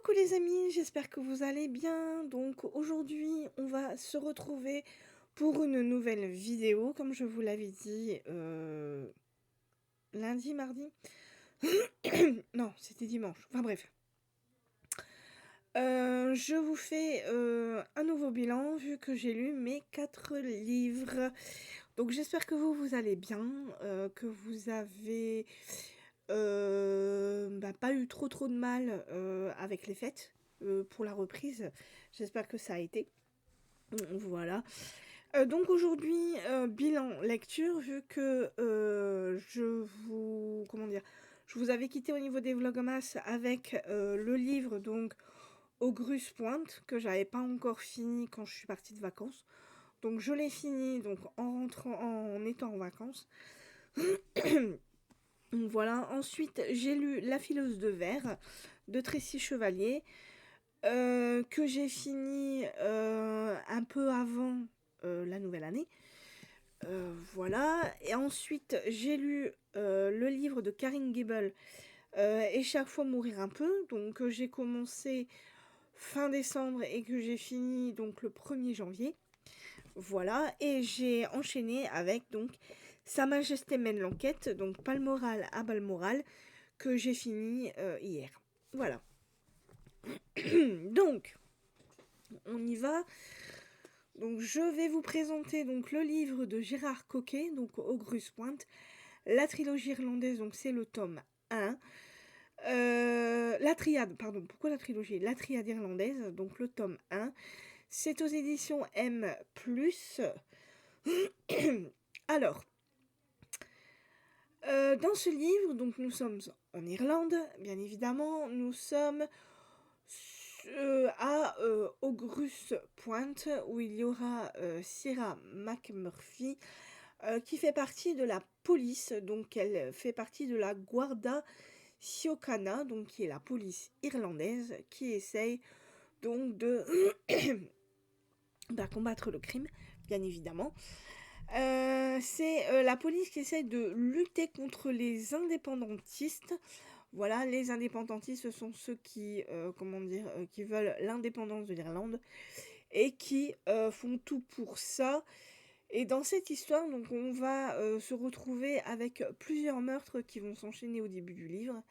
Coucou les amis, j'espère que vous allez bien. Donc aujourd'hui, on va se retrouver pour une nouvelle vidéo, comme je vous l'avais dit lundi, mardi. Non, c'était dimanche. Enfin bref. Je vous fais un nouveau bilan vu que j'ai lu mes 4 livres. Donc j'espère que vous allez bien, que vous avez pas eu trop de mal avec les fêtes pour la reprise. J'espère que ça a été. Voilà. Donc aujourd'hui, bilan lecture, vu que comment dire, je vous avais quitté au niveau des vlogmas avec le livre donc Augrus Pointe que j'avais pas encore fini quand je suis partie de vacances. Donc je l'ai fini donc en étant en vacances. Donc voilà. Ensuite, j'ai lu La fileuse de verre de Tracy Chevalier que j'ai fini un peu avant la nouvelle année. Voilà. Et ensuite, j'ai lu le livre de Karine Gibel, Et chaque fois mourir un peu. Donc, j'ai commencé fin décembre et que j'ai fini donc le 1er janvier. Voilà. Et j'ai enchaîné avec donc Sa Majesté mène l'enquête, donc Balmoral à Balmoral, que j'ai fini hier. Voilà. Donc, on y va. Donc, je vais vous présenter donc le livre de Gérard Coquet, donc Augrus Pointe, la trilogie irlandaise, donc c'est le tome 1. La triade, pardon, pourquoi la trilogie? La triade irlandaise, donc le tome 1. C'est aux éditions M+. Alors, dans ce livre, donc nous sommes en Irlande, bien évidemment, nous sommes à Augrus Pointe, où il y aura Ciara McMurphy, qui fait partie de la police, donc elle fait partie de la Guarda Síochána, donc qui est la police irlandaise, qui essaye donc de combattre le crime, bien évidemment. C'est la police qui essaye de lutter contre les indépendantistes. Voilà, les indépendantistes, ce sont ceux qui, qui veulent l'indépendance de l'Irlande et qui font tout pour ça. Et dans cette histoire, donc, on va se retrouver avec plusieurs meurtres qui vont s'enchaîner au début du livre.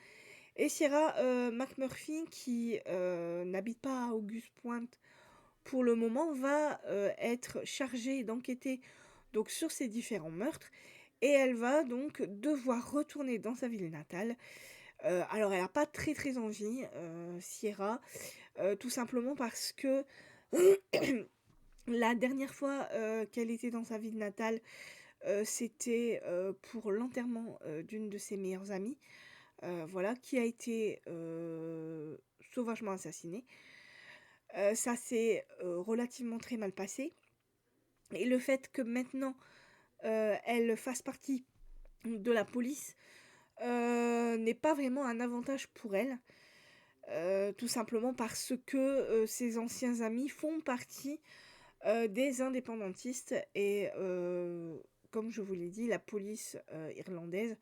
Et Ciara McMurphy, qui n'habite pas à Augrus Pointe pour le moment, va être chargée d'enquêter donc sur ces différents meurtres. Et elle va donc devoir retourner dans sa ville natale. Alors, elle n'a pas très envie, Ciara, tout simplement parce que la dernière fois qu'elle était dans sa ville natale, c'était pour l'enterrement d'une de ses meilleures amies, voilà, qui a été sauvagement assassinée. Ça s'est relativement très mal passé. Et le fait que maintenant elle fasse partie de la police n'est pas vraiment un avantage pour elle. Tout simplement parce que ses anciens amis font partie des indépendantistes et comme je vous l'ai dit, la police irlandaise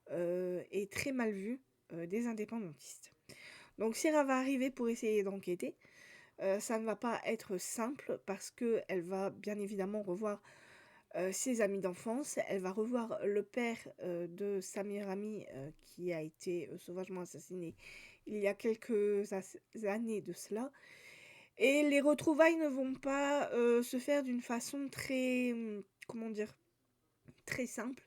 est très mal vue des indépendantistes. Donc Ciara va arriver pour essayer d'enquêter. Ça ne va pas être simple parce qu'elle va bien évidemment revoir ses amis d'enfance. Elle va revoir le père de sa meilleure amie qui a été sauvagement assassiné il y a quelques années de cela. Et les retrouvailles ne vont pas se faire d'une façon très, très simple.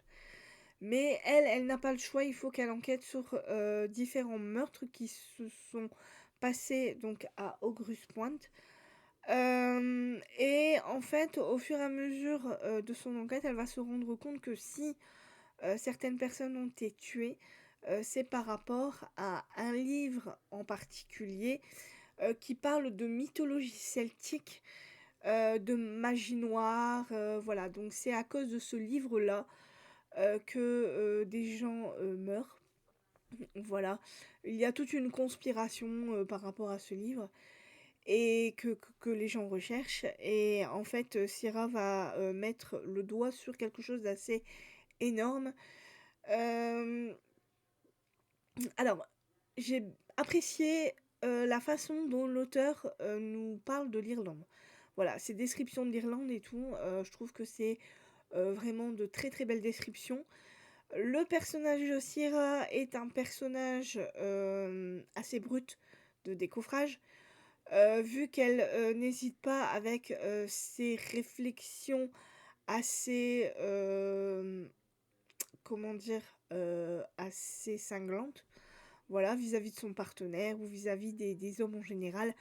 Mais elle n'a pas le choix, il faut qu'elle enquête sur différents meurtres qui se sont passés donc à Augrus Pointe. Et en fait, au fur et à mesure de son enquête, elle va se rendre compte que si certaines personnes ont été tuées, c'est par rapport à un livre en particulier qui parle de mythologie celtique, de magie noire, voilà. Donc c'est à cause de ce livre-là que des gens meurent. Voilà. Il y a toute une conspiration par rapport à ce livre et que les gens recherchent. Et en fait, Ciara va mettre le doigt sur quelque chose d'assez énorme. Alors, j'ai apprécié la façon dont l'auteur, nous parle de l'Irlande. Voilà, ses descriptions de l'Irlande et tout, je trouve que c'est, vraiment de très, très belles descriptions. Le personnage de Syrah est un personnage, assez brut de décoffrage, vu qu'elle, n'hésite pas avec, ses réflexions assez, comment dire? Assez cinglantes, voilà, vis-à-vis de son partenaire ou vis-à-vis des hommes en général.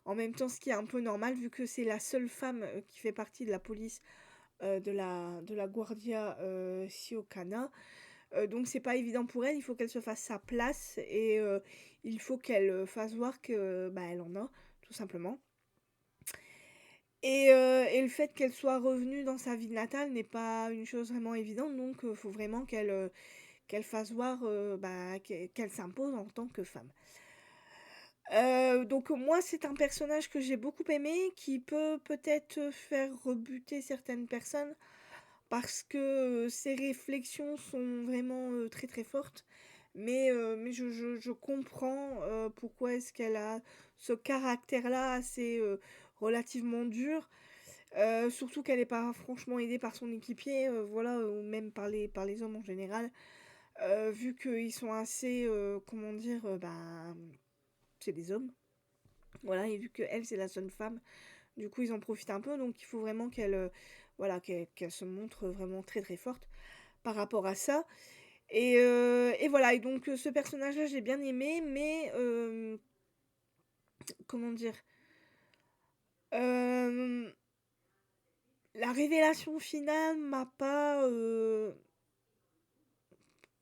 En même temps, ce qui est un peu normal vu que c'est la seule femme, qui fait partie de la police, de la Guardia, Síocana. Donc c'est pas évident pour elle, il faut qu'elle se fasse sa place et il faut qu'elle, fasse voir que, bah, elle en a, tout simplement. Et le fait qu'elle soit revenue dans sa ville natale n'est pas une chose vraiment évidente, donc faut vraiment qu'elle fasse voir, bah, qu'elle s'impose en tant que femme. Donc moi, c'est un personnage que j'ai beaucoup aimé, qui peut peut-être faire rebuter certaines personnes parce que, ses réflexions sont vraiment, très, très fortes. Mais je comprends, pourquoi est-ce qu'elle a ce caractère-là assez, relativement dur. Surtout qu'elle est pas franchement aidée par son équipier, voilà, ou même par les hommes en général, vu qu'ils sont assez, comment dire? Ben, c'est des hommes, voilà et vu qu'elle, c'est la seule femme, du coup, ils en profitent un peu donc il faut vraiment qu'elle, voilà, qu'elle se montre vraiment très, très forte par rapport à ça et voilà et donc ce personnage-là, j'ai bien aimé mais comment dire? Hem, la révélation finale m'a pas, je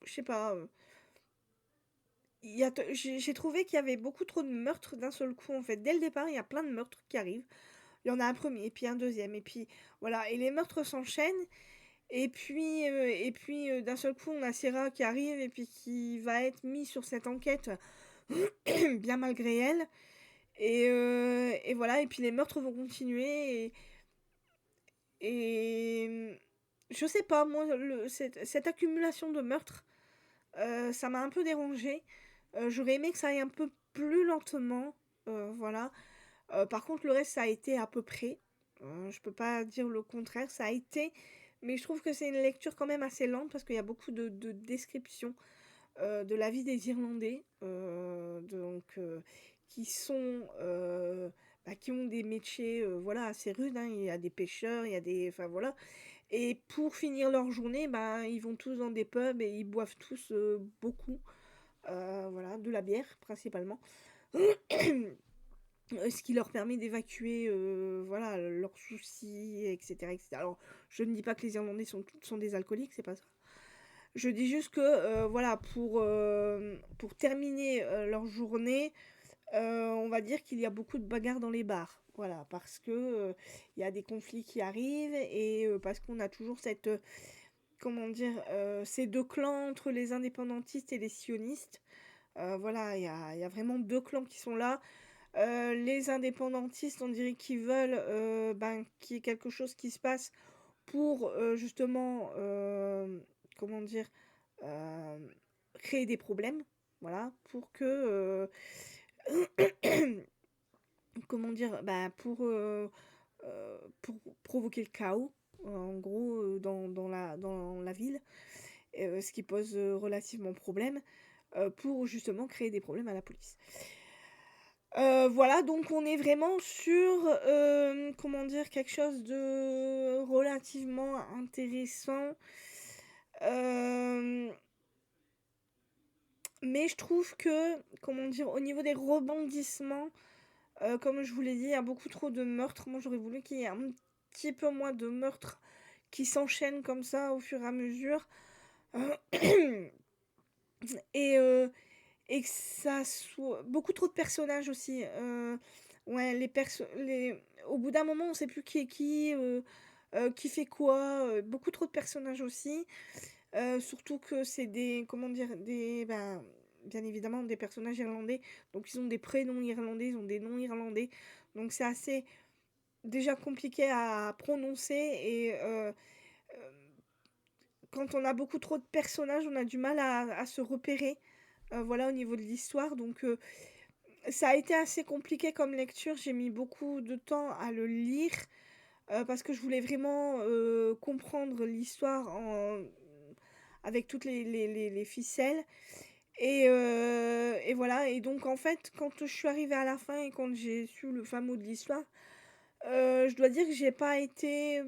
sais pas, il y a t j'ai trouvé qu'il y avait beaucoup trop de meurtres d'un seul coup, en fait. Dès le départ, il y a plein de meurtres qui arrivent. Il y en a un premier et puis un deuxième et puis voilà et les meurtres s'enchaînent et puis, d'un seul coup, on a Sarah qui arrive et puis qui va être mis sur cette enquête, bien malgré elle et voilà et puis les meurtres vont continuer et je sais pas, moi, cette accumulation de meurtres, ça m'a un peu dérangée. J'aurais aimé que ça aille un peu plus lentement, voilà. Par contre, le reste, ça a été à peu près. Je peux pas dire le contraire, ça a été, mais je trouve que c'est une lecture quand même assez lente parce qu'il y a beaucoup de descriptions, de la vie des Irlandais, qui sont, bah, qui ont des métiers, voilà, assez rudes, hein. Il y a des pêcheurs, il y a des enfin voilà et pour finir leur journée, bah, ils vont tous dans des pubs et ils boivent tous, beaucoup, voilà, de la bière principalement. Ce qui leur permet d'évacuer, voilà, leurs soucis et cetera et cetera. Alors, je ne dis pas que les Irlandais sont des alcooliques, c'est pas ça. Je dis juste que, voilà, pour terminer, leur journée, on va dire qu'il y a beaucoup de bagarres dans les bars. Voilà, parce que, il y a des conflits qui arrivent et parce qu'on a toujours cette, comment dire? Ces 2 clans entre les indépendantistes et les sionistes. Voilà, il y a vraiment 2 clans qui sont là. Les indépendantistes, on dirait qu'ils veulent, ben, qu'il y ait quelque chose qui se passe pour, justement, comment dire? Hem, créer des problèmes, voilà, pour que, comment dire? Bah, pour provoquer le chaos, en gros, dans la ville, ce qui pose, relativement problème, pour justement créer des problèmes à la police. Voilà, donc on est vraiment sur, comment dire? Quelque chose de relativement intéressant, hem, mais je trouve que, comment dire? Au niveau des rebondissements, comme je vous l'ai dit, il y a beaucoup trop de meurtres. Moi, j'aurais voulu qu'il y ait un petit peu moins de meurtres qui s'enchaînent comme ça au fur et à mesure, heu et heu et que ça soit beaucoup trop de personnages aussi, ouais, au bout d'un moment, on sait plus qui est qui fait quoi, beaucoup trop de personnages aussi, surtout que c'est des comment dire? Bien évidemment des personnages irlandais, donc ils ont des prénoms irlandais, ils ont des noms irlandais, donc c'est assez déjà compliqué à prononcer et hem, quand on a beaucoup trop de personnages, on a du mal à se repérer, voilà, au niveau de l'histoire donc Ça a été assez compliqué comme lecture, j'ai mis beaucoup de temps à le lire, parce que je voulais vraiment, comprendre l'histoire avec toutes les ficelles et voilà et donc en fait, quand je suis arrivée à la fin et quand j'ai su le fin mot de l'histoire, je dois dire que j'ai pas été,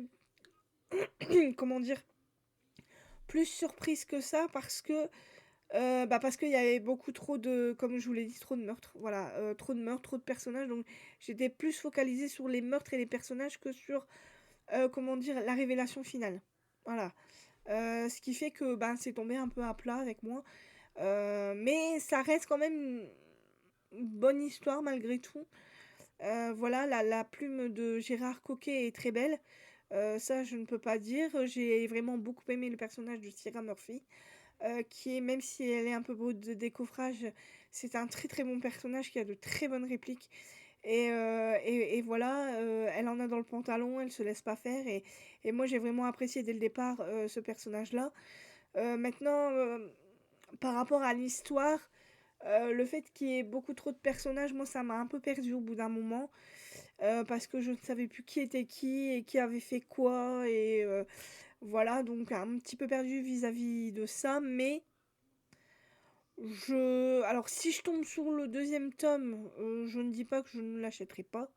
comment dire? Plus surprise que ça parce qu'il y avait beaucoup trop de comme je vous l'ai dit, trop de meurtres, voilà, trop de meurtres, trop de personnages, donc j'étais plus focalisée sur les meurtres et les personnages que sur, comment dire? La révélation finale. Voilà, ce qui fait que, ben, c'est tombé un peu à plat avec moi, mais ça reste quand même une bonne histoire malgré tout. Voilà, la plume de Gérard Coquet est très belle, ça je ne peux pas dire. J'ai vraiment beaucoup aimé le personnage de Sierra Murphy. Qui est même si elle est un peu brute de décoffrage, c'est un très, très bon personnage qui a de très bonnes répliques et voilà, elle en a dans le pantalon, elle se laisse pas faire et moi j'ai vraiment apprécié dès le départ, ce personnage-là. Maintenant, par rapport à l'histoire, le fait qu'il y ait beaucoup trop de personnages, moi ça m'a un peu perdue au bout d'un moment, parce que je ne savais plus qui était qui et qui avait fait quoi voilà, donc un petit peu perdue vis-à-vis de ça, mais alors si je tombe sur le deuxième tome, je ne dis pas que je ne l'achèterai pas.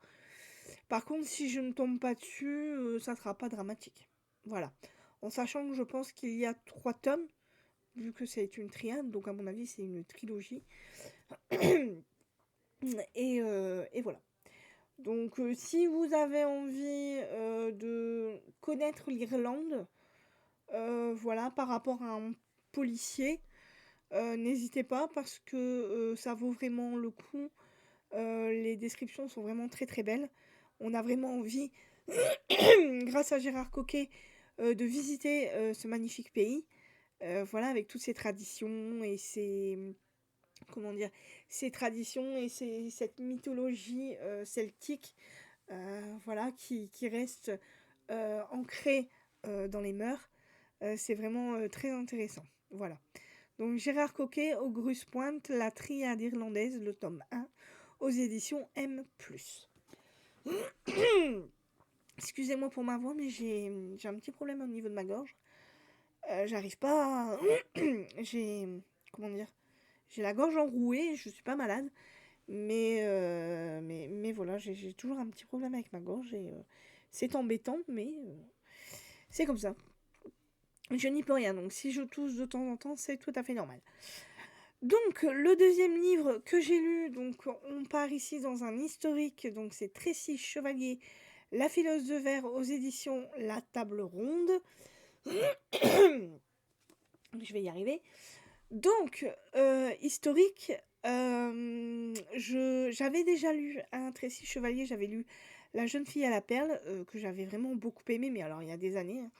Par contre, si je ne tombe pas dessus, ça sera pas dramatique. Voilà. En sachant que je pense qu'il y a 3 tomes, vu que c'est une triade, donc à mon avis c'est une trilogie. Et voilà. Donc si vous avez envie de connaître l'Irlande, voilà, par rapport à un policier, n'hésitez pas parce que ça vaut vraiment le coup. Les descriptions sont vraiment très très belles. On a vraiment envie, grâce à Gérard Coquet, de visiter ce magnifique pays. Voilà, avec toutes ses traditions et ses, comment dire, ses traditions et cette mythologie celtique, voilà, qui reste ancrée dans les mœurs. C'est vraiment très intéressant. Voilà. Donc Gérard Coquet, Auguste Pointe, La Triade irlandaise, le tome 1, aux éditions M+. Excusez-moi pour ma voix, mais j'ai un petit problème au niveau de ma gorge. J'arrive pas à... j'ai... Comment dire? J'ai la gorge enrouée, je suis pas malade. Mais voilà, j'ai toujours un petit problème avec ma gorge et c'est embêtant, mais c'est comme ça. Je n'y peux rien, donc si je tousse de temps en temps, c'est tout à fait normal. Donc, le deuxième livre que j'ai lu, donc on part ici dans un historique, donc c'est Tracy Chevalier, La fileuse de verre aux éditions La Table Ronde. Je vais y arriver. Donc, historique, j'avais déjà lu un Tracy Chevalier, j'avais lu La jeune fille à la perle, que j'avais vraiment beaucoup aimé, mais alors il y a des années, hein.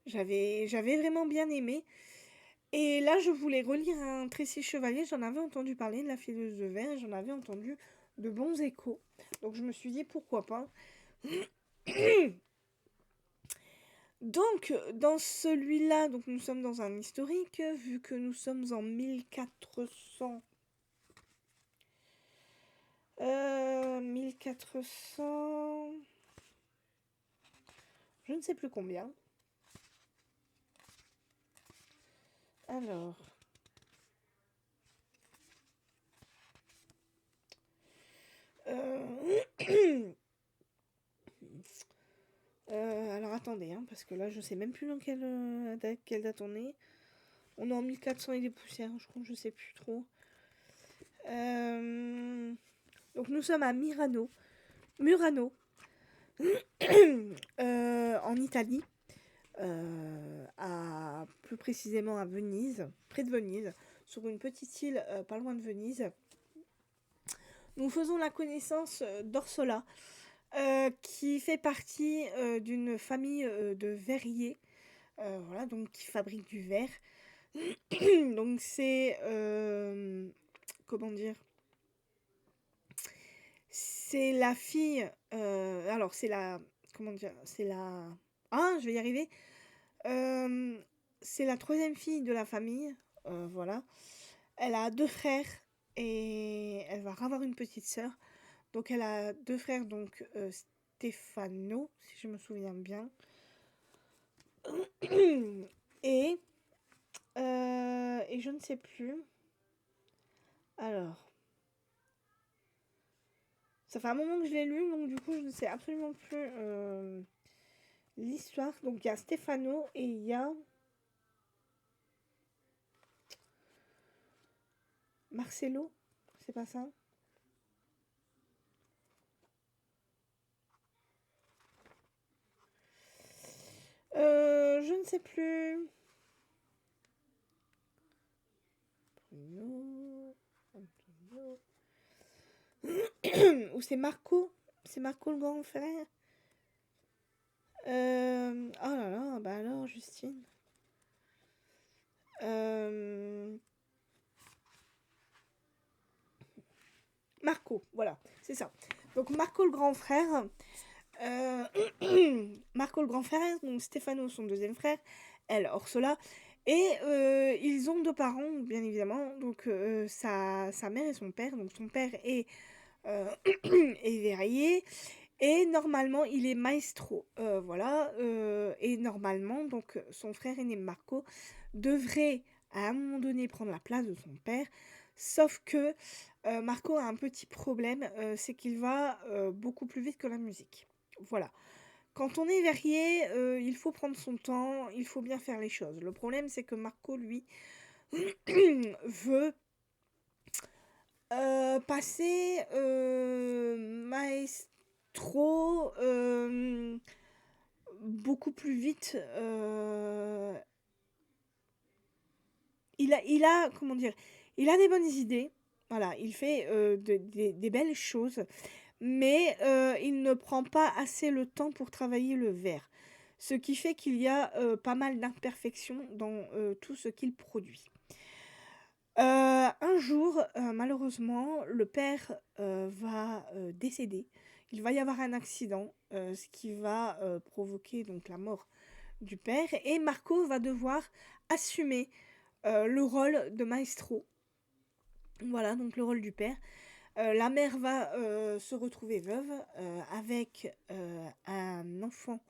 J'avais vraiment bien aimé. Et là, je voulais relire un Tracy Chevalier, j'en avais entendu parler de La fileuse de verre, et j'en avais entendu de bons échos. Donc je me suis dit, pourquoi pas. Donc, dans celui-là, donc nous sommes dans un historique, vu que nous sommes en 1400... 1400... Je ne sais plus combien. Alors... alors attendez, hein, parce que là je sais même plus dans quelle date on est. On est en 1400 et des poussières, je crois, je sais plus trop. Donc nous sommes à Murano, en Italie, plus précisément à Venise, près de Venise, sur une petite île pas loin de Venise. Nous faisons la connaissance d'Orsola, qui fait partie d'une famille de verriers, voilà, donc qui fabrique du verre. Donc c'est comment dire? C'est la fille. Alors c'est la comment dire? C'est la ah je vais y arriver. C'est la troisième fille de la famille, voilà. Elle a deux frères et elle va avoir une petite sœur. Donc elle a deux frères, donc Stefano, si je me souviens bien. Et, et je ne sais plus. Alors, ça fait un moment que je l'ai lu, donc du coup je ne sais absolument plus l'histoire. Donc il y a Stefano et il y a Marcelo, c'est pas ça? Je ne sais plus. Bruno, Antonio. Ou c'est Marco? C'est Marco le grand frère? Oh là là, bah alors Justine. Euh, Marco, voilà, c'est ça. Donc Marco le grand frère, euh, Marco le grand frère, donc Stefano son deuxième frère, elle Orsola, et ils ont deux parents, bien évidemment, donc sa mère et son père. Donc son père euh, est verrier, et normalement il est maestro, voilà, et normalement donc son frère aîné Marco devrait à un moment donné prendre la place de son père, sauf que Marco a un petit problème, c'est qu'il va beaucoup plus vite que la musique. Voilà. Quand on est verrier, il faut prendre son temps, il faut bien faire les choses. Le problème, c'est que Marco, lui, veut passer maestro beaucoup plus vite. Il a, comment dire, il a des bonnes idées. Voilà, il fait des belles choses, mais il ne prend pas assez le temps pour travailler le verre. Ce qui fait qu'il y a pas mal d'imperfections dans tout ce qu'il produit. Un jour, malheureusement, le père va décéder. Il va y avoir un accident, ce qui va provoquer donc la mort du père. Et Marco va devoir assumer le rôle de maestro. Voilà, donc le rôle du père. La mère va se retrouver veuve avec un enfant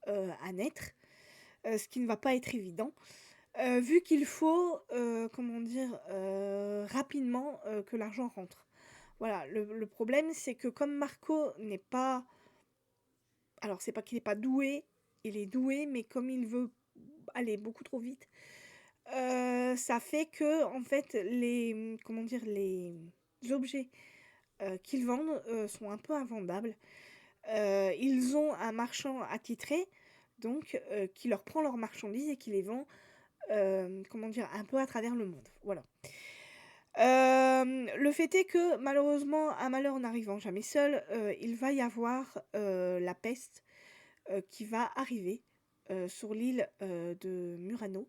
à naître, ce qui ne va pas être évident. Vu qu'il faut, comment dire, rapidement que l'argent rentre. Voilà, le problème, c'est que comme Marco n'est pas. Alors, c'est pas qu'il n'est pas doué, il est doué, mais comme il veut aller beaucoup trop vite, ça fait que, en fait, les. Comment dire, les objets qu'ils vendent sont un peu invendables. Ils ont un marchand attitré, donc, qui leur prend leurs marchandises et qui les vend comment dire, un peu à travers le monde. Voilà. Le fait est que malheureusement, un malheur n'arrivant jamais seul, il va y avoir la peste qui va arriver sur l'île de Murano.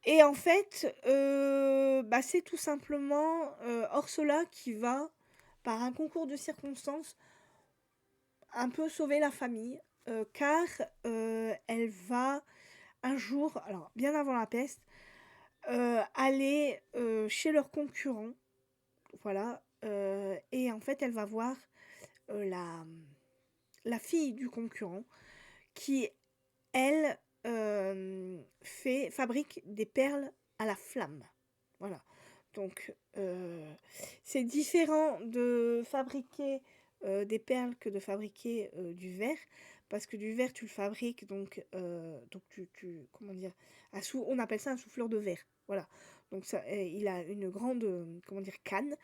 Et en fait, bah, c'est tout simplement Orsola qui va, par un concours de circonstances, un peu sauver la famille, car elle va un jour, alors bien avant la peste, aller chez leurs concurrents, voilà, et en fait, elle va voir la fille du concurrent qui, elle, fabrique des perles à la flamme. Voilà. Donc, c'est différent de fabriquer des perles que de fabriquer du verre. Parce que du verre, tu le fabriques, donc comment dire, on appelle ça un souffleur de verre. Voilà. Donc, ça, il a une grande, comment dire, canne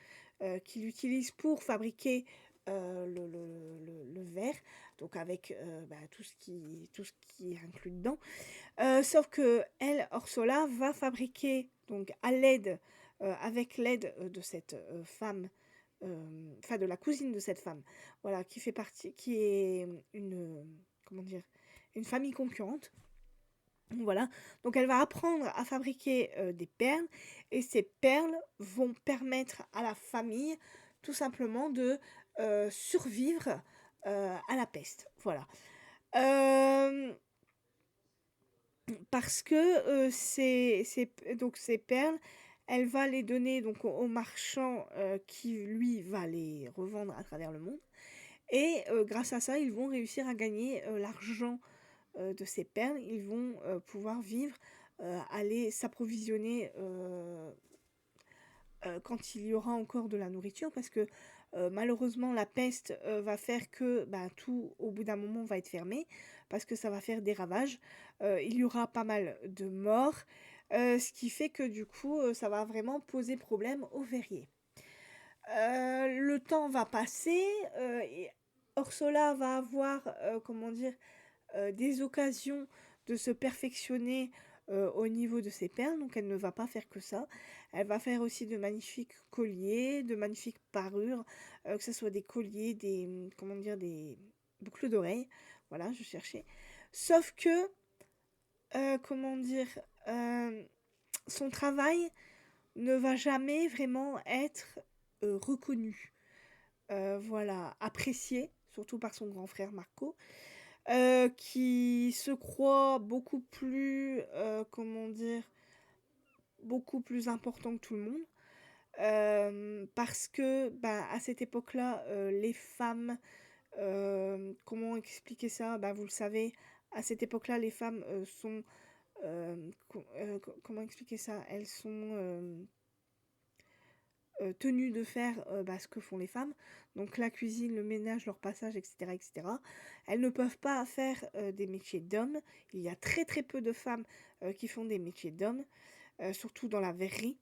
qu'il utilise pour fabriquer le verre, donc avec bah, tout ce qui est inclus dedans. Sauf que elle, Orsola, va fabriquer donc avec l'aide de cette femme, enfin de la cousine de cette femme, voilà, qui fait partie, qui est comment dire, une famille concurrente. Voilà, donc elle va apprendre à fabriquer des perles, et ces perles vont permettre à la famille tout simplement de survivre à la peste. Voilà. Euh, Parce que donc ces perles, Elle va les donner donc au marchand, qui lui va les revendre à travers le monde et grâce à ça, ils vont réussir à gagner, l'argent, de ces perles. Ils vont, pouvoir vivre, aller s'approvisionner, quand il y aura encore de la nourriture parce que, malheureusement la peste, va faire que, bah, tout au bout d'un moment va être fermé parce que ça va faire des ravages. Il y aura pas mal de morts, ce qui fait que du coup, ça va vraiment poser problème aux verriers. Le temps va passer, et Orsola va avoir, comment dire? Des occasions de se perfectionner, au niveau de ses perles, donc elle ne va pas faire que ça. Elle va faire aussi de magnifiques colliers, de magnifiques parures, que ce soit des colliers, des, comment dire? Des boucles d'oreilles, voilà, je cherchais. Sauf que, comment dire? Hem, Son travail ne va jamais vraiment être, reconnu, voilà, apprécié, surtout par son grand frère Marco. Qui se croit beaucoup plus, comment dire? Beaucoup plus important que tout le monde. Parce que, bah, à cette époque-là, les femmes, comment expliquer ça? Bah, vous le savez, à cette époque-là, les femmes, sont, comment expliquer ça? Elles sont, tenues de faire, bah, ce que font les femmes, donc la cuisine, le ménage, leur passage, et cetera, et cetera. Elles ne peuvent pas faire, des métiers d'hommes. Il y a très, très peu de femmes, qui font des métiers d'hommes, surtout dans la verrerie.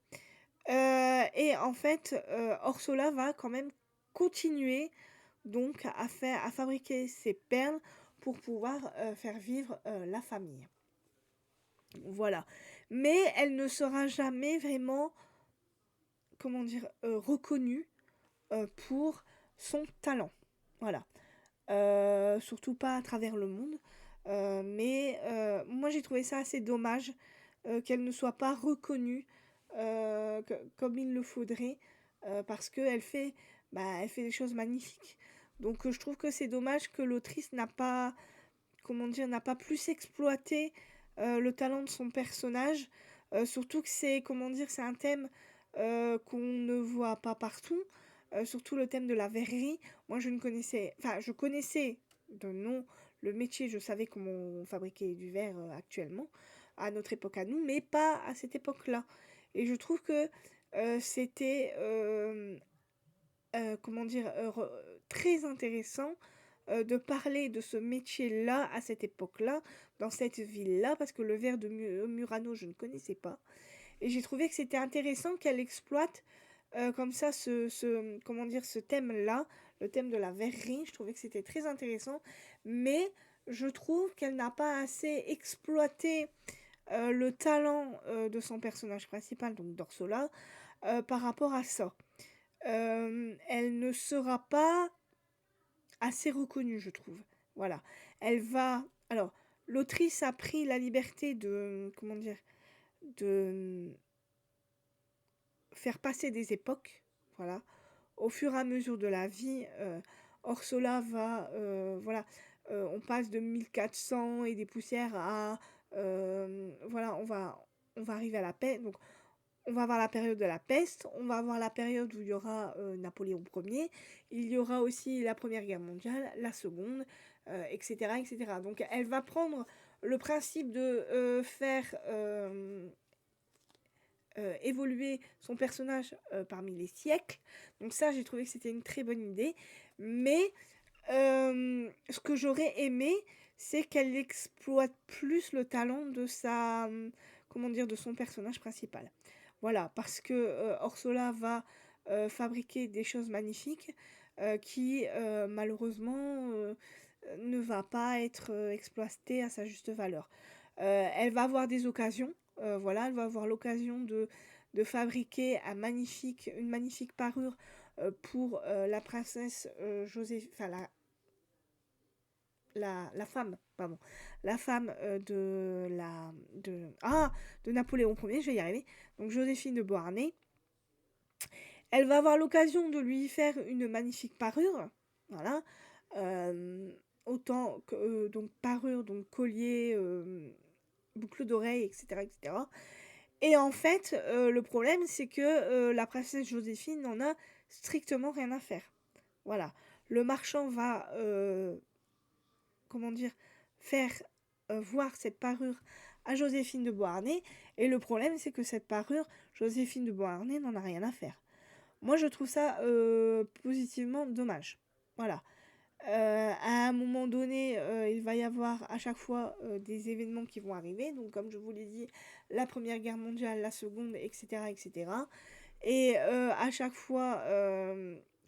Et en fait, Orsola va quand même continuer donc à fabriquer ces perles pour pouvoir, faire vivre, la famille. Voilà. Mais elle ne sera jamais vraiment, comment dire? Reconnue, pour son talent. Voilà. Surtout pas à travers le monde. Mais moi j'ai trouvé ça assez dommage, qu'elle ne soit pas reconnue, comme il le faudrait, parce qu'elle fait, bah, elle fait des choses magnifiques. Donc je trouve que c'est dommage que l'autrice n'a pas, comment dire? N'a pas plus exploité, le talent de son personnage, surtout que c'est, comment dire? C'est un thème, qu'on ne voit pas partout, surtout le thème de la verrerie. Moi, je ne connaissais enfin, je connaissais de nom le métier, je savais comment on fabriquait du verre, actuellement, à notre époque à nous, mais pas à cette époque-là et je trouve que, c'était, comment dire? Très intéressant, de parler de ce métier-là, à cette époque-là, dans cette ville-là, parce que le verre de Murano, je ne connaissais pas et j'ai trouvé que c'était intéressant qu'elle exploite, comme ça comment dire? Ce thème-là, le thème de la verrerie. Je trouvais que c'était très intéressant, mais je trouve qu'elle n'a pas assez exploité, le talent, de son personnage principal, donc d'Orsola, par rapport à ça. Elle ne sera pas assez reconnue, je trouve. Voilà. Elle va alors, l'autrice a pris la liberté de, comment dire? De, faire passer des époques, voilà. Au fur et à mesure de la vie, Orsola va, voilà, on passe de 1400 et des poussières à, voilà, on va arriver à la paix, donc on va avoir la période de la peste, on va avoir la période où il y aura, Napoléon Ier, il y aura aussi la Première Guerre mondiale, la seconde, et cetera, et cetera. Donc elle va prendre le principe de, faire, évoluer son personnage, parmi les siècles. Donc ça, j'ai trouvé que c'était une très bonne idée. Mais, ce que j'aurais aimé, c'est qu'elle exploite plus le talent de sa, comment dire? De son personnage principal. Voilà, parce que, Orsola va, fabriquer des choses magnifiques, qui, malheureusement, ne va pas être, exploitée à sa juste valeur. Elle va avoir des occasions, voilà, elle va avoir l'occasion de fabriquer une magnifique parure, pour, la princesse, enfin la femme, pardon, la femme, de Napoléon Ier, je vais y arriver, donc Joséphine de Beauharnais. Elle va avoir l'occasion de lui faire une magnifique parure, voilà, autant que, donc parure, donc collier, boucles d'oreilles, et cetera, et cetera. Et en fait, le problème, c'est que, la princesse Joséphine n'en a strictement rien à faire. Voilà. Le marchand va, comment dire? Faire, voir cette parure à Joséphine de Beauharnais et le problème, c'est que cette parure, Joséphine de Beauharnais n'en a rien à faire. Moi, je trouve ça, positivement dommage. Voilà. À un moment donné, il va y avoir à chaque fois, des événements qui vont arriver. Donc comme je vous l'ai dit, la Première Guerre mondiale, la Seconde, et cetera, et cetera. Et à chaque fois,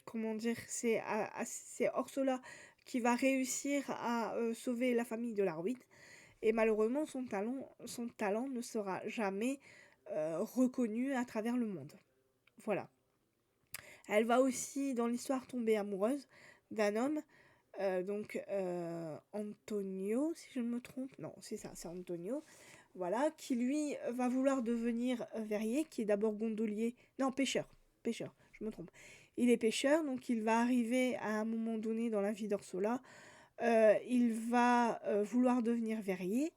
comment dire? C'est Orsola qui va réussir à, sauver la famille de la ruine et malheureusement son talent ne sera jamais, reconnu à travers le monde. Voilà. Elle va aussi dans l'histoire tomber amoureuse d'un homme, Antonio, si je ne me trompe. Non, c'est ça, c'est Antonio. Voilà, qui lui va vouloir devenir verrier, qui est d'abord gondolier. Non, pêcheur. Pêcheur, je me trompe. Il est pêcheur, donc il va arriver à un moment donné dans la vie d'Orsola. Il va vouloir devenir verrier.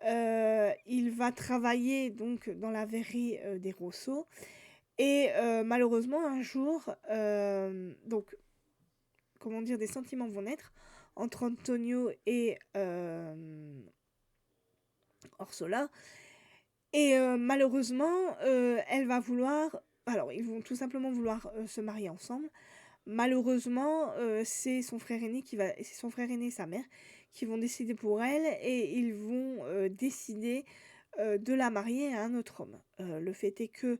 Il va travailler donc dans la verrerie des Rousseau. Et malheureusement, un jour, donc, comment dire, des sentiments vont naître entre Antonio et Orsola. Et malheureusement, elle va vouloir... Alors, ils vont tout simplement vouloir se marier ensemble. Malheureusement, c'est son frère aîné c'est son frère aîné et sa mère qui vont décider pour elle et ils vont décider de la marier à un autre homme. Le fait est que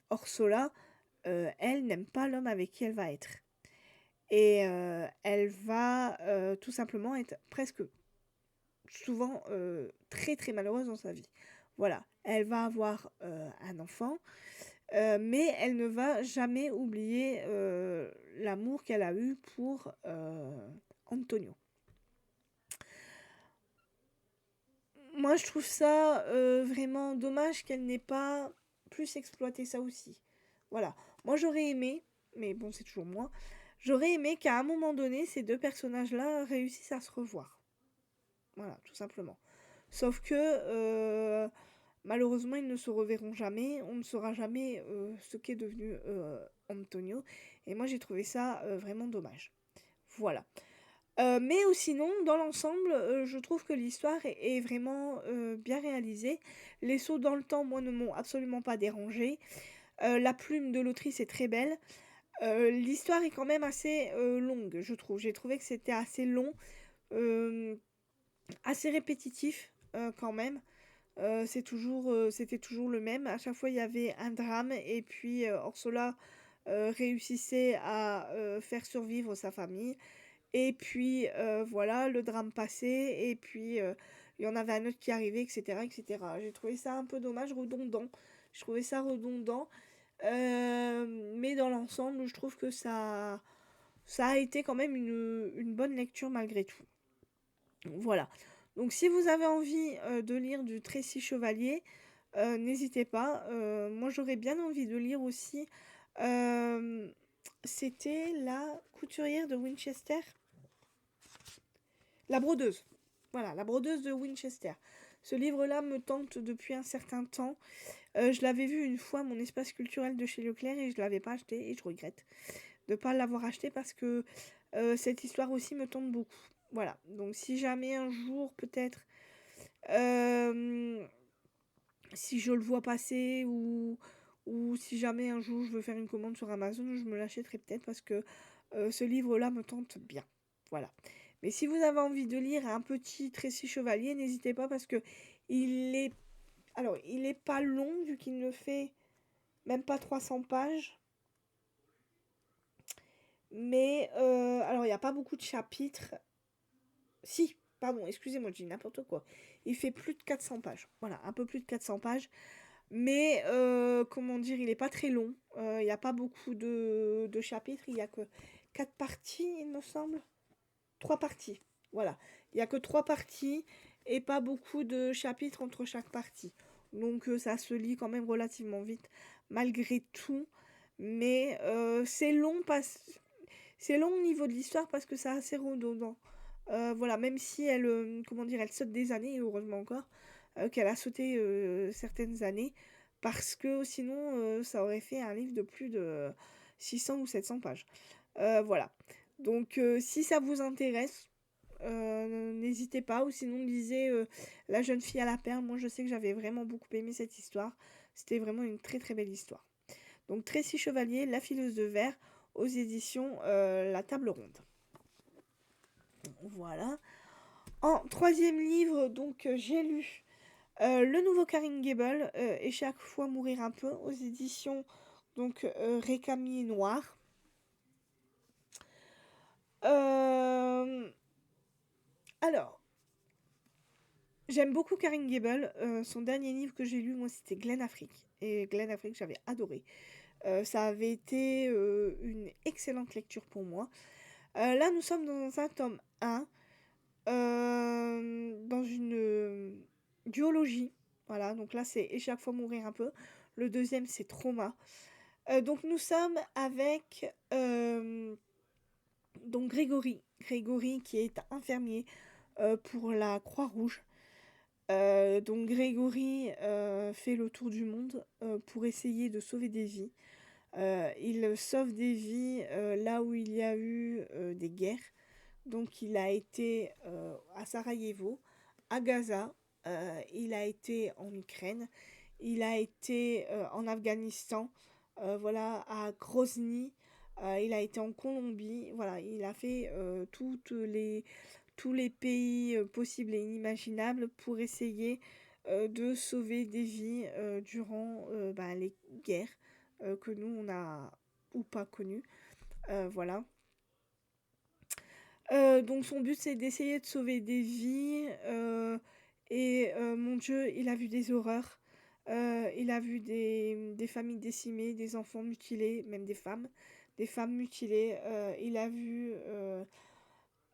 Orsola, elle n'aime pas l'homme avec qui elle va être. Et elle va tout simplement être presque souvent très très malheureuse dans sa vie. Voilà, elle va avoir un enfant, mais elle ne va jamais oublier l'amour qu'elle a eu pour Antonio. Moi, je trouve ça vraiment dommage qu'elle n'ait pas plus exploité ça aussi. Voilà. Moi, j'aurais aimé, mais bon, c'est toujours moi, j'aurais aimé qu'à un moment donné, ces deux personnages-là réussissent à se revoir. Voilà, tout simplement. Sauf que, malheureusement, ils ne se reverront jamais. On ne saura jamais ce qu'est devenu Antonio. Et moi, j'ai trouvé ça vraiment dommage. Voilà. Mais sinon, dans l'ensemble, je trouve que l'histoire est vraiment bien réalisée. Les sauts dans le temps, moi, ne m'ont absolument pas dérangée. La plume de l'autrice est très belle. L'histoire est quand même assez longue, je trouve. J'ai trouvé que c'était assez long, euh, assez répétitif quand même. C'était toujours le même. À chaque fois, il y avait un drame et puis Orsola réussissait à faire survivre sa famille. Et puis voilà, le drame passait et puis il y en avait un autre qui arrivait, etc., etc. J'ai trouvé ça un peu dommage, redondant. Je trouvais ça redondant. Mais dans l'ensemble, je trouve que ça a été quand même une bonne lecture malgré tout. Voilà. Donc si vous avez envie de lire du Tracy Chevalier, n'hésitez pas. Moi j'aurais bien envie de lire aussi. euh, C'était La couturière de Winchester. La brodeuse. Voilà, La brodeuse de Winchester. Ce livre-là me tente depuis un certain temps. Je l'avais vu une fois à mon espace culturel de chez Leclerc et je ne l'avais pas acheté et je regrette de ne pas l'avoir acheté parce que cette histoire aussi me tente beaucoup. Voilà, donc si jamais un jour peut-être, euh, si je le vois passer ou si jamais un jour je veux faire une commande sur Amazon, je me l'achèterai peut-être parce que ce livre-là me tente bien. Voilà. Mais si vous avez envie de lire un petit Tracy Chevalier, n'hésitez pas parce que il est, alors, il est pas long vu qu'il ne fait même pas 300 pages. Mais, alors, il n'y a pas beaucoup de chapitres. Si, pardon, excusez-moi, je dis n'importe quoi. Il fait plus de 400 pages. Voilà, un peu plus de 400 pages. Mais, comment dire, il n'est pas très long. Il n'y a pas beaucoup de chapitres. Il n'y a que 4 parties, il me semble. 3 parties. Voilà. Il n'y a que 3 parties et pas beaucoup de chapitres entre chaque partie. Donc, ça se lit quand même relativement vite, malgré tout. Mais c'est long au niveau de l'histoire parce que c'est assez redondant. Voilà, même si elle, comment dire, elle saute des années, et heureusement encore, qu'elle a sauté, certaines années parce que sinon, ça aurait fait un livre de plus de 600 ou 700 pages. Voilà. Donc si ça vous intéresse, n'hésitez pas ou sinon lisez, La jeune fille à la perle. Moi, je sais que j'avais vraiment beaucoup aimé cette histoire. C'était vraiment une très, très belle histoire. Donc Tracy Chevalier, La fileuse de verre aux éditions, La Table Ronde. Voilà. En troisième livre, donc j'ai lu le nouveau Karin Gable et chaque fois mourir un peu aux éditions donc Récamier Noir. Alors, j'aime beaucoup Karin Gable. Son dernier livre que j'ai lu, moi, c'était Glen Afrique. Et Glen Afrique, j'avais adoré. Ça avait été une excellente lecture pour moi. Là, nous sommes dans un tome 1, dans une duologie. Voilà, donc là, c'est Et chaque fois mourir un peu. Le deuxième, c'est Trauma. Donc, nous sommes avec donc Grégory. Grégory qui est infirmier pour la Croix-Rouge. Donc Grégory fait le tour du monde pour essayer de sauver des vies. Il sauve des vies là où il y a eu des guerres. Donc il a été à Sarajevo, à Gaza, il a été en Ukraine, il a été en Afghanistan, voilà, à Grozny, il a été en Colombie, voilà, il a fait tous les pays possibles et inimaginables pour essayer de sauver des vies durant les guerres que nous on a ou pas connues. Voilà. Donc son but c'est d'essayer de sauver des vies et mon Dieu, il a vu des horreurs. Il a vu des familles décimées, des enfants mutilés, même des femmes mutilées. Il a vu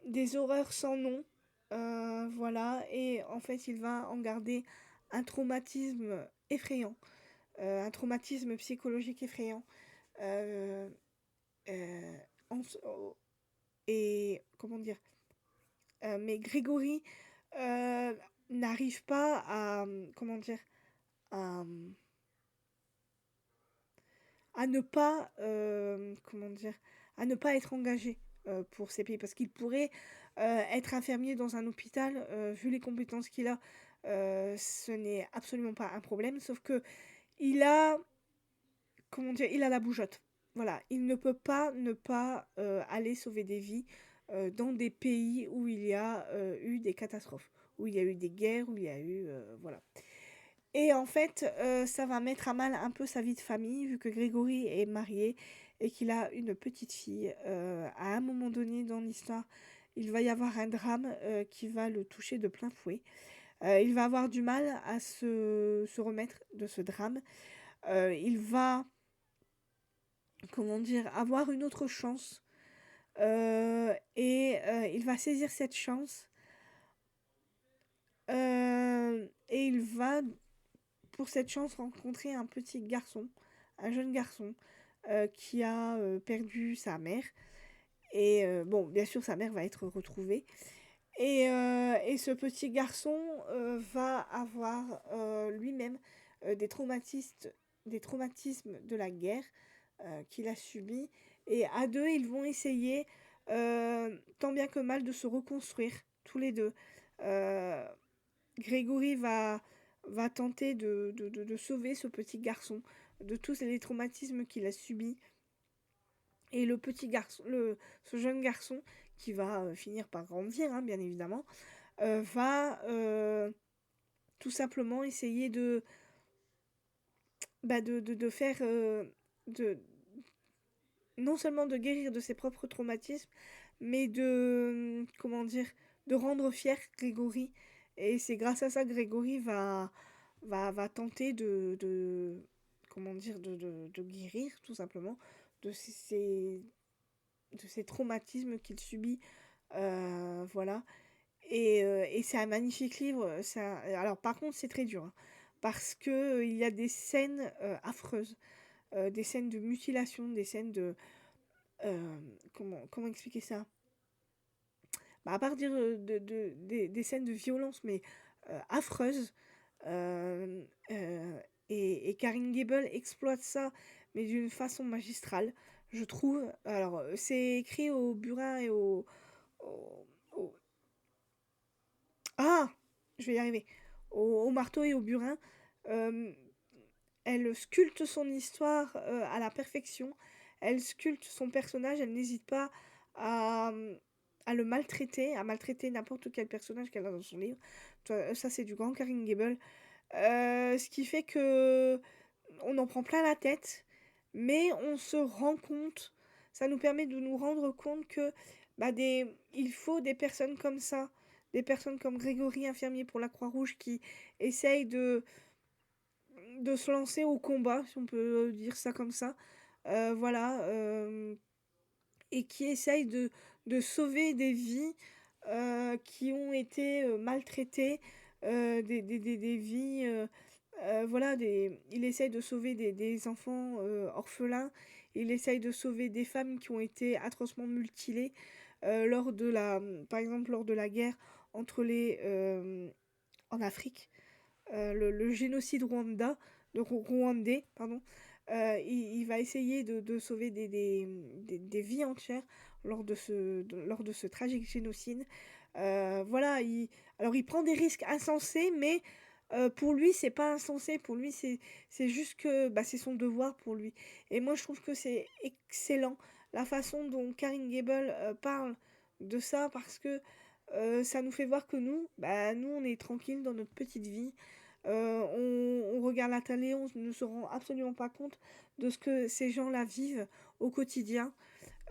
des horreurs sans nom. Voilà, et en fait, il va en garder un traumatisme effrayant, un traumatisme psychologique effrayant. Euh, euh, en- et comment dire mais Grégory euh, n'arrive pas à comment dire à, à ne pas comment dire à ne pas être engagé pour ces pays parce qu'il pourrait être infirmier dans un hôpital vu les compétences qu'il a ce n'est absolument pas un problème sauf que il a comment dire il a la bougeotte. Voilà, il ne peut pas ne pas aller sauver des vies dans des pays où il y a eu des catastrophes, où il y a eu des guerres, où il y a eu voilà. Et en fait, ça va mettre à mal un peu sa vie de famille, vu que Grégory est marié et qu'il a une petite fille. À un moment donné dans l'histoire, il va y avoir un drame qui va le toucher de plein fouet. Il va avoir du mal à se remettre de ce drame. Il va, comment dire, avoir une autre chance. Et il va saisir cette chance. Et il va pour cette chance rencontrer un petit garçon, un jeune garçon qui a perdu sa mère. Et bon, bien sûr, sa mère va être retrouvée. Et ce petit garçon va avoir lui-même des traumatismes de la guerre qu'il a subis. Et à deux, ils vont essayer, tant bien que mal, de se reconstruire, tous les deux. Euh, Grégory va tenter de sauver ce petit garçon de tous les traumatismes qu'il a subis. Et le petit garçon, ce jeune garçon, qui va finir par grandir, hein, bien évidemment, va tout simplement essayer de faire... de, non seulement de guérir de ses propres traumatismes, mais comment dire, de rendre fier Grégory. Et c'est grâce à ça que Grégory va tenter comment dire, de guérir, tout simplement, de de ces traumatismes qu'il subit. Voilà. Et c'est un magnifique livre. Alors, par contre, c'est très dur, hein, parce que il y a des scènes affreuses, des scènes de mutilation, des scènes de... comment expliquer ça à partir des scènes de violence, mais affreuses, Hem, et Karine Gable exploite ça, mais d'une façon magistrale, je trouve. Alors, c'est écrit au burin et au au ah! Je vais y arriver. Au marteau et au burin. Hem, Elle sculpte son histoire, à la perfection. Elle sculpte son personnage, elle n'hésite pas à, à le maltraiter, à maltraiter n'importe quel personnage qu'elle a dans son livre. Ça, c'est du grand Karine Gable. Ce qui fait que on en prend plein la tête, mais on se rend compte, ça nous permet de nous rendre compte que, bah, il faut des personnes comme ça, des personnes comme Grégory, infirmier pour la Croix-Rouge, qui essayent de se lancer au combat, si on peut dire ça comme ça. Voilà, et qui essayent de sauver des vies, qui ont été, maltraitées, des vies, voilà, il essaye de sauver des enfants, orphelins. Il essaye de sauver des femmes qui ont été atrocement mutilées, lors de par exemple, lors de la guerre entre en Afrique, le génocide rwandais, pardon. Il va essayer de sauver des vies entières lors de ce tragique génocide. Voilà, alors il prend des risques insensés, mais pour lui, c'est pas insensé. Pour lui, c'est juste que, bah, c'est son devoir pour lui. Et moi, je trouve que c'est excellent la façon dont Karine Gable parle de ça, parce que ça nous fait voir que nous, bah, nous, on est tranquille dans notre petite vie. On regarde la télé, on ne se rend absolument pas compte de ce que ces gens-là vivent au quotidien.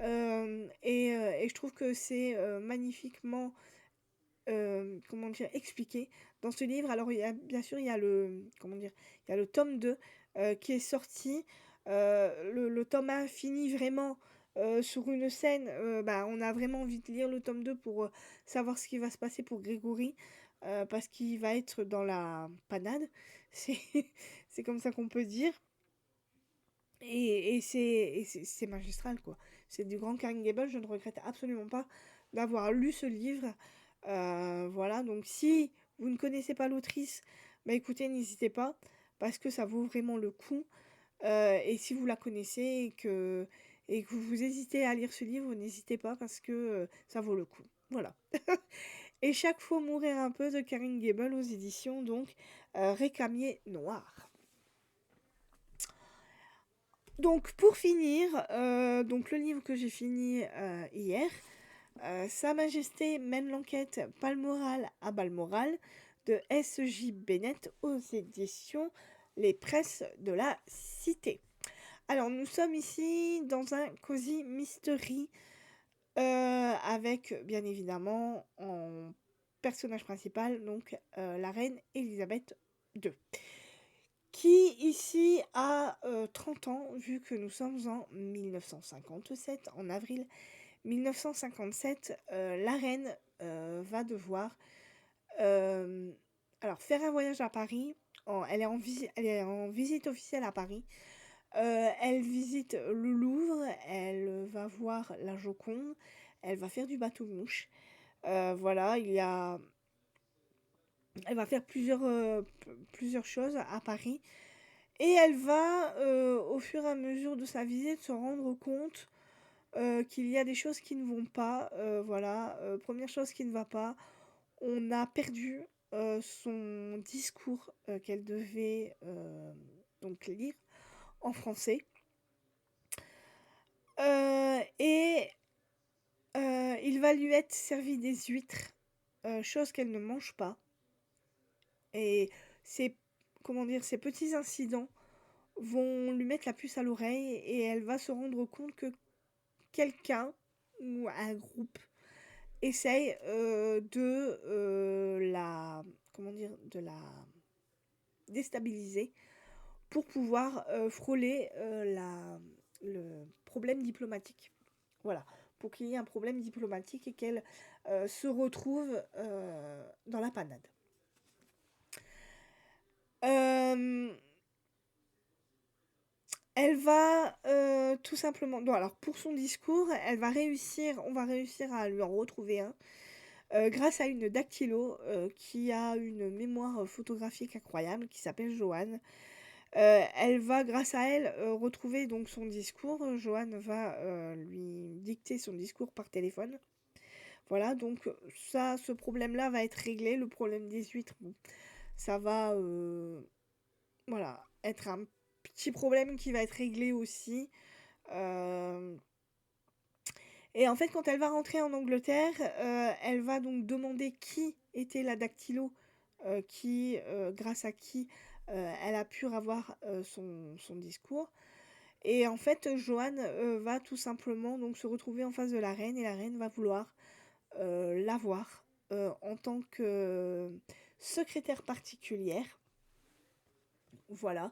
Et je trouve que c'est magnifiquement, comment dire, expliqué dans ce livre. Alors, bien sûr, il y a comment dire, il y a le tome 2 qui est sorti. Le tome 1 finit vraiment sur une scène. Bah, on a vraiment envie de lire le tome 2 pour savoir ce qui va se passer pour Grégory. Parce qu'il va être dans la panade. C'est c'est comme ça qu'on peut dire. Et c'est magistral, quoi. C'est du grand Karen Gable. Je ne regrette absolument pas d'avoir lu ce livre. Voilà, donc si vous ne connaissez pas l'autrice, bah écoutez, n'hésitez pas, parce que ça vaut vraiment le coup. Et si vous la connaissez et que vous hésitez à lire ce livre, n'hésitez pas, parce que ça vaut le coup. Voilà. Et Chaque fois mourir un peu de Karen Gable aux éditions, donc Récamier Noir. Donc pour finir, donc le livre que j'ai fini hier, Sa Majesté mène l'enquête Balmoral à Balmoral de S.J. Bennett aux éditions Les Presses de la Cité. Alors nous sommes ici dans un cosy mystery avec bien évidemment en personnage principal donc la reine Elisabeth II, qui ici a 30 ans, vu que nous sommes en 1957, en avril 1957. La reine va devoir euh, alors faire un voyage à Paris. Elle est en visite officielle à Paris. Elle visite le Louvre, elle va voir la Joconde, elle va faire du bateau-mouche. Voilà, elle va faire plusieurs choses à Paris. Et elle va, au fur et à mesure de sa visite, se rendre compte qu'il y a des choses qui ne vont pas. Voilà, première chose qui ne va pas, on a perdu son discours qu'elle devait donc lire en français. Et il va lui être servi des huîtres, chose qu'elle ne mange pas. Et ces, comment dire, ces petits incidents vont lui mettre la puce à l'oreille, et elle va se rendre compte que quelqu'un ou un groupe essaye de la déstabiliser pour pouvoir frôler le problème diplomatique. Voilà, pour qu'il y ait un problème diplomatique et qu'elle se retrouve dans la panade. Elle va tout simplement... Non, alors pour son discours, on va réussir à lui en retrouver un. grâce à une dactylo, qui a une mémoire, photographique incroyable, qui s'appelle Joanne. Elle va, grâce à elle, retrouver donc son discours. Joanne va, lui dicter son discours par téléphone. Voilà, donc ça, ce problème-là va être réglé. Le problème des huîtres, bon, ça va, voilà, être un petit problème qui va être réglé aussi. Euh, Et en fait, quand elle va rentrer en Angleterre, elle va donc demander qui était la dactylo, grâce à qui elle a pu avoir son discours. Et en fait, Joanne va tout simplement donc se retrouver en face de la reine, et la reine va vouloir l'avoir en tant que secrétaire particulière. Voilà.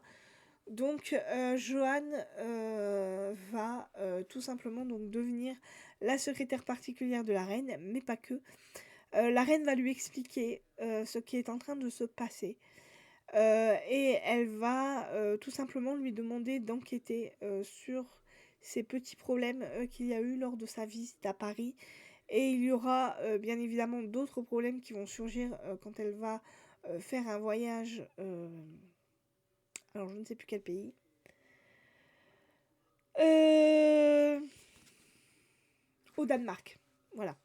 Donc, Joanne va tout simplement donc devenir la secrétaire particulière de la reine, mais pas que. La reine va lui expliquer ce qui est en train de se passer. Et elle va tout simplement lui demander d'enquêter sur ces petits problèmes qu'il y a eu lors de sa visite à Paris. Et il y aura bien évidemment d'autres problèmes qui vont surgir quand elle va faire un voyage. Alors, je ne sais plus quel pays. Euh, Au Danemark. Voilà.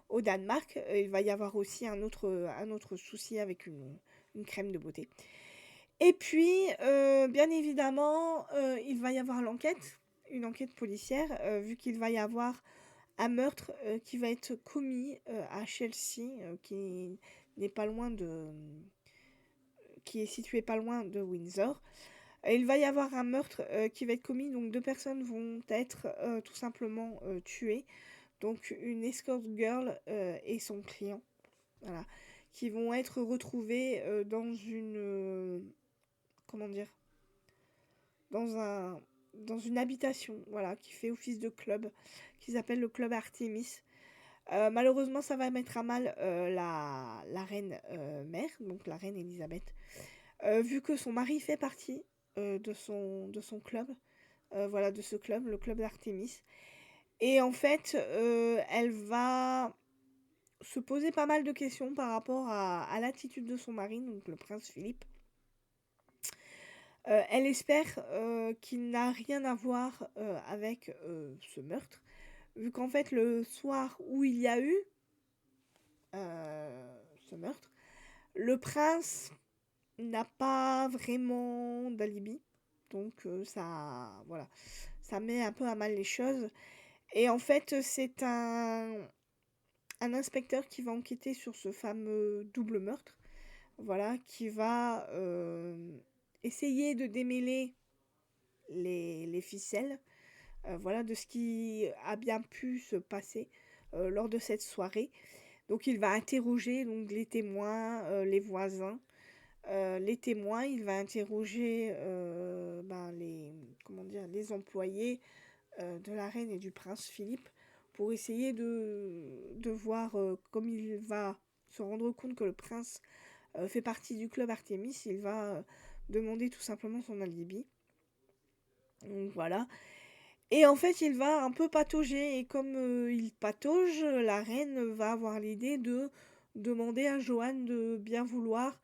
Au Danemark, il va y avoir aussi un autre souci avec une crème de beauté. Et puis, bien évidemment, il va y avoir l'enquête, une enquête policière, vu qu'il va y avoir un meurtre qui va être commis à Chelsea, qui n'est pas loin de, qui est situé pas loin de Windsor. Il va y avoir un meurtre qui va être commis, donc deux personnes vont être tout simplement tuées. Donc une escort girl et son client, voilà, qui vont être retrouvés dans une comment dire, dans un dans une habitation, voilà, qui fait office de club, qui s'appelle le club Artemis. Malheureusement, ça va mettre à mal la reine mère, donc la reine Elisabeth, vu que son mari fait partie de son club, voilà, de ce club, le club d'Artemis. Et en fait, elle va se poser pas mal de questions par rapport à l'attitude de son mari, donc le prince Philippe. Elle espère qu'il n'a rien à voir avec ce meurtre, vu qu'en fait le soir où il y a eu ce meurtre, le prince n'a pas vraiment d'alibi, donc voilà, ça met un peu à mal les choses. Et en fait, c'est un inspecteur qui va enquêter sur ce fameux double meurtre, voilà, qui va essayer de démêler les ficelles, voilà, de ce qui a bien pu se passer lors de cette soirée. Donc il va interroger donc, les témoins, les voisins, les témoins, il va interroger comment dire, les employés de la reine et du prince Philippe, pour essayer de voir, comme il va se rendre compte que le prince fait partie du club Artemis, il va demander tout simplement son alibi. Donc voilà. Et en fait, il va un peu patauger, et comme il patauge, la reine va avoir l'idée de demander à Joanne de bien vouloir,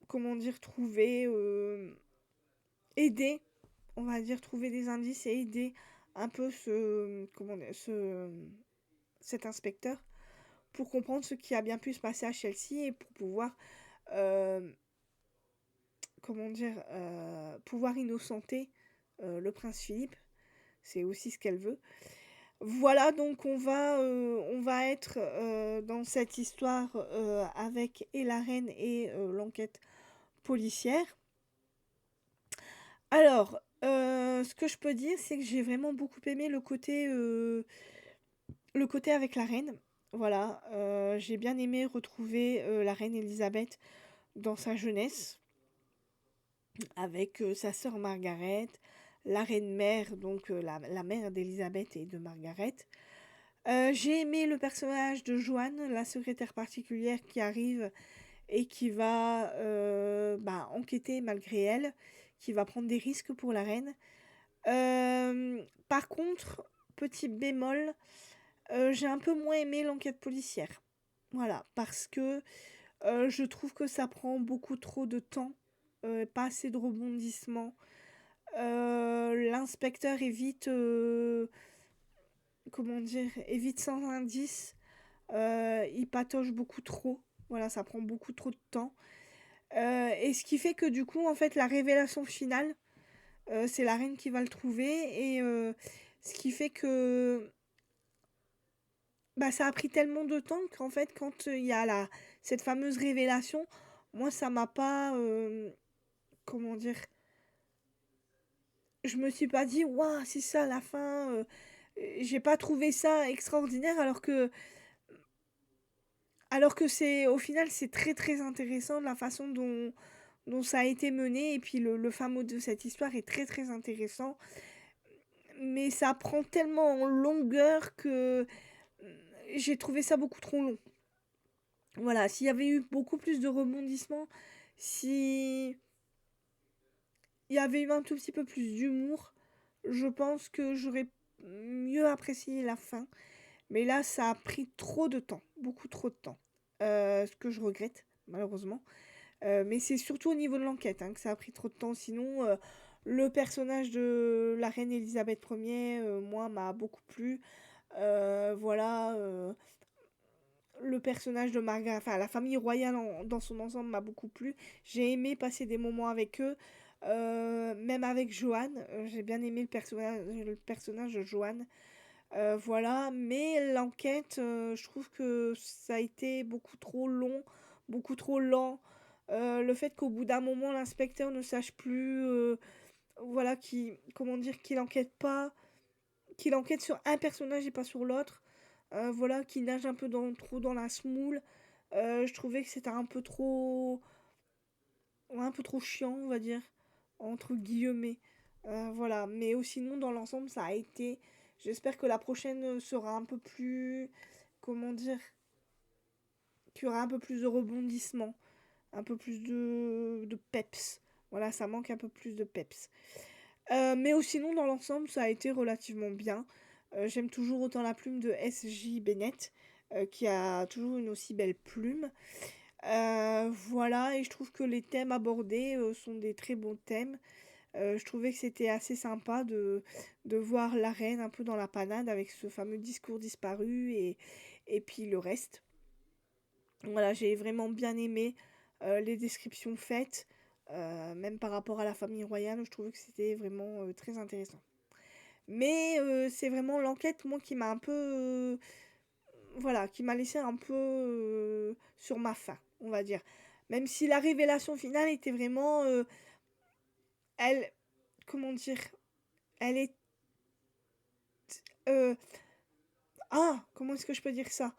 comment dire, aider, on va dire, trouver des indices et aider un peu cet inspecteur pour comprendre ce qui a bien pu se passer à Chelsea, et pour pouvoir, euh, comment dire, pouvoir innocenter le prince Philippe. C'est aussi ce qu'elle veut. Voilà, donc on va être dans cette histoire avec et la reine et l'enquête policière. Alors, ce que je peux dire, c'est que j'ai vraiment beaucoup aimé le côté avec la reine. Voilà, j'ai bien aimé retrouver la reine Elisabeth dans sa jeunesse, avec sa sœur Margaret, la reine mère, donc la mère d'Elisabeth et de Margaret. J'ai aimé le personnage de Joanne, la secrétaire particulière qui arrive et qui va enquêter malgré elle, qui va prendre des risques pour la reine. Par contre, petit bémol, j'ai un peu moins aimé l'enquête policière. Voilà, parce que je trouve que ça prend beaucoup trop de temps, pas assez de rebondissements. L'inspecteur est vite, comment dire? Est vite sans indice. Il patauge beaucoup trop. Voilà, ça prend beaucoup trop de temps. Et ce qui fait que du coup, en fait, la révélation finale, c'est la reine qui va le trouver. Et ce qui fait que bah, ça a pris tellement de temps qu'en fait, quand il y a cette fameuse révélation, moi, ça m'a pas, comment dire, je me suis pas dit, waouh, c'est ça la fin. J'ai pas trouvé ça extraordinaire, alors que c'est, au final, c'est très très intéressant de la façon dont ça a été mené. Et puis le fin mot de cette histoire est très très intéressant. Mais ça prend tellement en longueur que j'ai trouvé ça beaucoup trop long. Voilà, s'il y avait eu beaucoup plus de rebondissements, si il y avait eu un tout petit peu plus d'humour, je pense que j'aurais mieux apprécié la fin. Mais là, ça a pris trop de temps, beaucoup trop de temps. Ce que je regrette, malheureusement. Mais c'est surtout au niveau de l'enquête hein, que ça a pris trop de temps. Sinon, le personnage de la reine Elisabeth Ier, moi, m'a beaucoup plu. Voilà, le personnage de Margaret, enfin la famille royale dans son ensemble m'a beaucoup plu. J'ai aimé passer des moments avec eux, même avec Joanne. J'ai bien aimé le personnage de Joanne. Voilà, mais l'enquête, je trouve que ça a été beaucoup trop long, beaucoup trop lent. Le fait qu'au bout d'un moment, l'inspecteur ne sache plus, voilà, comment dire, qu'il enquête pas, qu'il enquête sur un personnage et pas sur l'autre. Voilà, qu'il nage un peu trop dans la semoule. Je trouvais que c'était un peu trop chiant, on va dire, entre guillemets. Voilà, mais sinon, dans l'ensemble, ça a été. J'espère que la prochaine sera un peu plus. Comment dire? Qu'il y aura un peu plus de rebondissements, un peu plus de peps. Voilà, ça manque un peu plus de peps. Mais sinon, dans l'ensemble, ça a été relativement bien. J'aime toujours autant la plume de S.J. Bennett, qui a toujours une aussi belle plume. Voilà, et je trouve que les thèmes abordés sont des très bons thèmes. Je trouvais que c'était assez sympa de voir la reine un peu dans la panade avec ce fameux discours disparu et puis le reste. Voilà, j'ai vraiment bien aimé les descriptions faites, même par rapport à la famille royale, je trouvais que c'était vraiment très intéressant. Mais c'est vraiment l'enquête, moi, qui m'a un peu, voilà, qui m'a laissé un peu sur ma faim, on va dire. Même si la révélation finale était vraiment, elle, comment dire, elle est, euh, comment est-ce que je peux dire ça?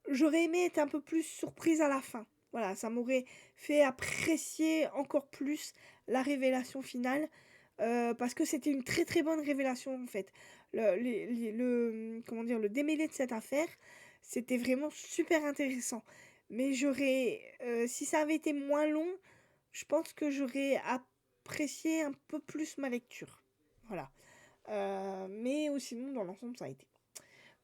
J'aurais aimé être un peu plus surprise à la fin. Voilà, ça m'aurait fait apprécier encore plus la révélation finale. Parce que c'était une très très bonne révélation en fait. Comment dire, le démêlé de cette affaire, c'était vraiment super intéressant. Mais si ça avait été moins long, je pense que j'aurais apprécié un peu plus ma lecture. Voilà. Mais sinon, dans l'ensemble, ça a été.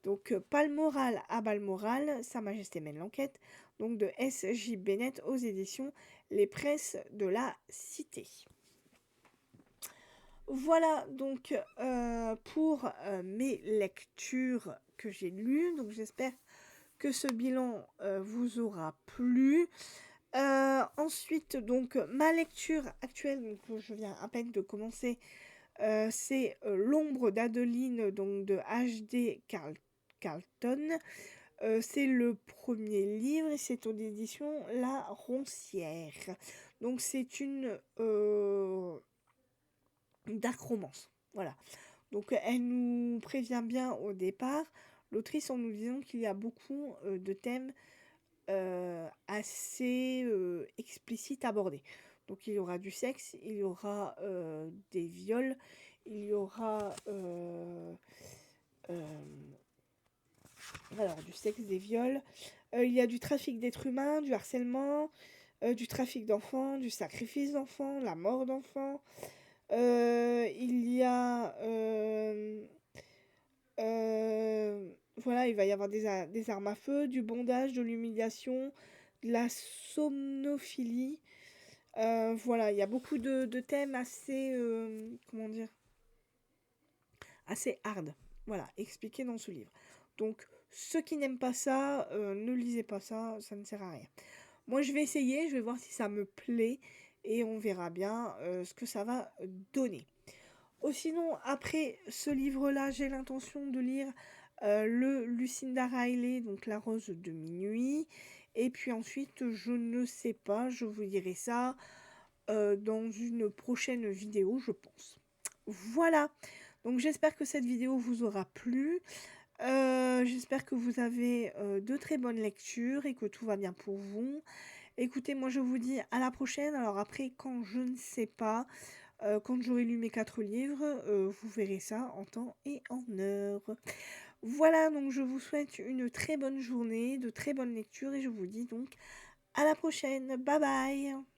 Donc, pas le moral à Balmoral, Sa Majesté mène l'enquête, donc de S.J. Bennett aux éditions Les Presses de la Cité. Voilà donc pour mes lectures que j'ai lues. Donc, j'espère que ce bilan vous aura plu. Ensuite, donc, ma lecture actuelle, donc, que je viens à peine de commencer, c'est L'ombre d'Adeline, donc de H.D. Carlton. C'est le premier livre et c'est aux éditions La Roncière. Donc c'est une dark romance. Voilà. Donc elle nous prévient bien au départ, l'autrice, en nous disant qu'il y a beaucoup de thèmes assez explicites abordés. Donc il y aura du sexe, il y aura des viols, il y aura alors du sexe, des viols, il y a du trafic d'êtres humains, du harcèlement, du trafic d'enfants, du sacrifice d'enfants, la mort d'enfants. Il y a voilà, il va y avoir des armes à feu, du bondage, de l'humiliation, de la somnophilie. Voilà, il y a beaucoup de thèmes assez, comment dire? Assez hard, voilà, expliqués dans ce livre. Donc ceux qui n'aiment pas ça, ne lisez pas ça, ça ne sert à rien. Moi, je vais essayer, je vais voir si ça me plaît et on verra bien, ce que ça va donner. Oh sinon, après ce livre-là, j'ai l'intention de lire, le Lucinda Riley, donc La rose de minuit et puis ensuite, je ne sais pas, je vous dirai ça, dans une prochaine vidéo, je pense. Voilà, donc j'espère que cette vidéo vous aura plu. J'espère que vous avez, de très bonnes lectures et que tout va bien pour vous. Écoutez, moi je vous dis à la prochaine. Alors après, quand je ne sais pas, quand j'aurai lu mes 4 livres, vous verrez ça en temps et en heure. Voilà, donc je vous souhaite une très bonne journée, de très bonnes lectures et je vous dis donc à la prochaine. Bye bye.